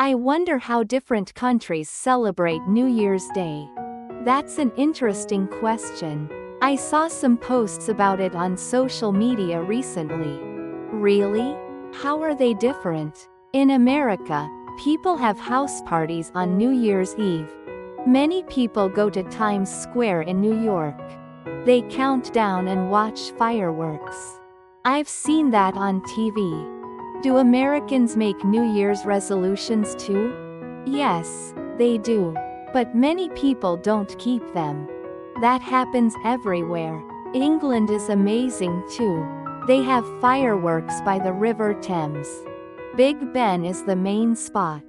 I wonder how different countries celebrate New Year's Day. That's an interesting question. I saw some posts about it on social media recently. Really? How are they different? In America, people have house parties on New Year's Eve. Many people go to Times Square in New York. They count down and watch fireworks. I've seen that on TV. Do Americans make New Year's resolutions too? Yes, they do. But many people don't keep them. That happens everywhere. England is amazing too. They have fireworks by the River Thames. Big Ben is the main spot.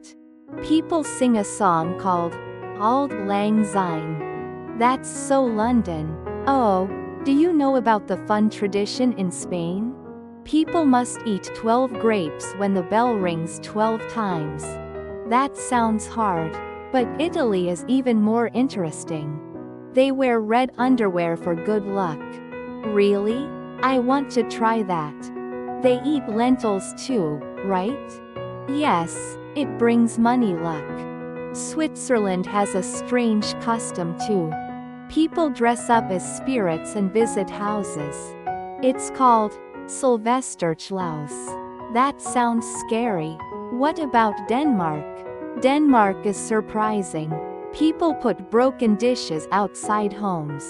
People sing a song called Auld Lang Syne. That's so London. Oh, do you know about the fun tradition in Spain? People must eat 12 grapes when the bell rings 12 times. That sounds hard. But Italy is even more interesting. They wear red underwear for good luck. Really? I want to try that. They eat lentils too, right? Yes, it brings money luck. Switzerland has a strange custom too. People dress up as spirits and visit houses. It's called Silvesterklaus. That sounds scary. What about Denmark? Denmark is surprising. People put broken dishes outside homes.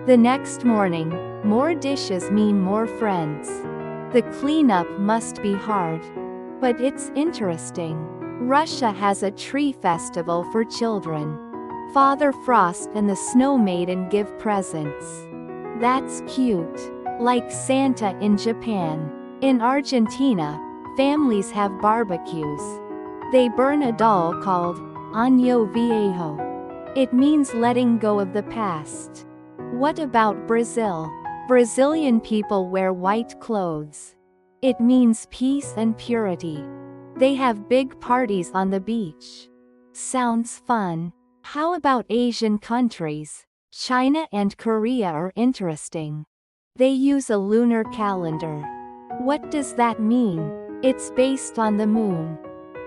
The next morning, more dishes mean more friends. The cleanup must be hard. But it's interesting. Russia has a tree festival for children. Father Frost and the Snow Maiden give presents. That's cute. Like Santa in Japan. In Argentina, families have barbecues. They burn a doll called Año Viejo. It means letting go of the past. What about Brazil? Brazilian people wear white clothes. It means peace and purity. They have big parties on the beach. Sounds fun. How about Asian countries? China and Korea are interesting. They use a lunar calendar. What does that mean? It's based on the moon.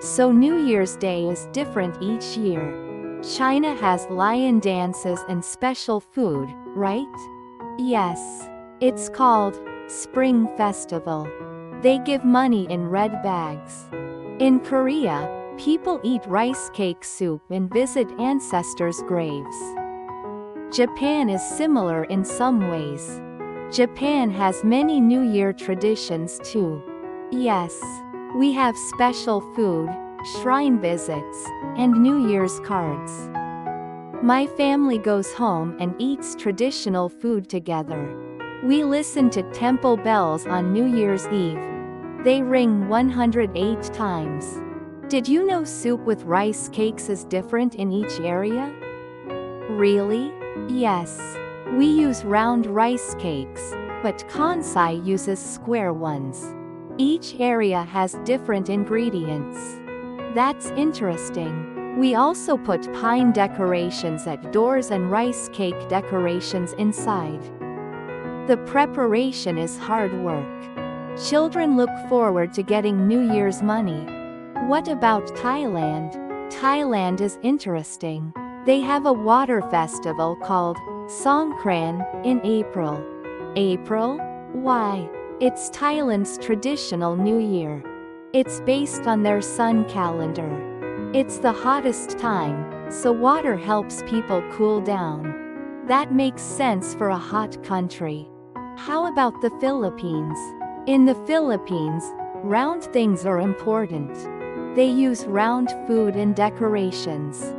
So New Year's Day is different each year. China has lion dances and special food, right? Yes. It's called Spring Festival. They give money in red bags. In Korea, people eat rice cake soup and visit ancestors' graves. Japan is similar in some ways. Japan has many New Year traditions too. Yes. We have special food, shrine visits, and New Year's cards. My family goes home and eats traditional food together. We listen to temple bells on New Year's Eve. They ring 108 times. Did you know soup with rice cakes is different in each area? Really? Yes. We use round rice cakes, but Kansai uses square ones. Each area has different ingredients. That's interesting. We also put pine decorations at doors and rice cake decorations inside. The preparation is hard work. Children look forward to getting New Year's money. What about Thailand? Thailand is interesting. They have a water festival called Songkran in April. April? Why? It's Thailand's traditional New Year. It's based on their sun calendar. It's the hottest time, so water helps people cool down. That makes sense for a hot country. How about the Philippines? In the Philippines, round things are important. They use round food and decorations.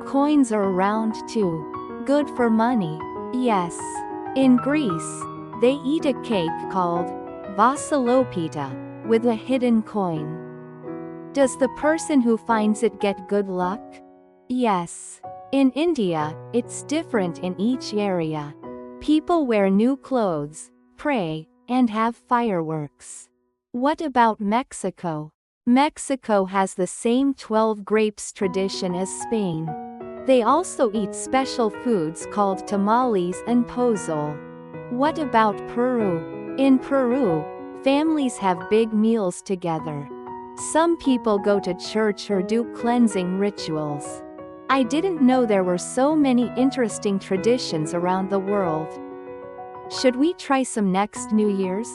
Coins are round too. Good for money. Yes. In Greece, they eat a cake called Vasilopita, with a hidden coin. Does the person who finds it get good luck? Yes. In India, it's different in each area. People wear new clothes, pray, and have fireworks. What about Mexico? Mexico has the same 12 grapes tradition as Spain. They also eat special foods called tamales and pozole. What about Peru? In Peru, families have big meals together. Some people go to church or do cleansing rituals. I didn't know there were so many interesting traditions around the world. Should we try some next New Year's?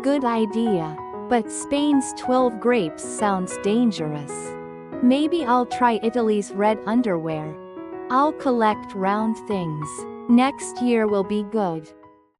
Good idea. But Spain's 12 grapes sounds dangerous. Maybe I'll try Italy's red underwear. I'll collect round things. Next year will be good.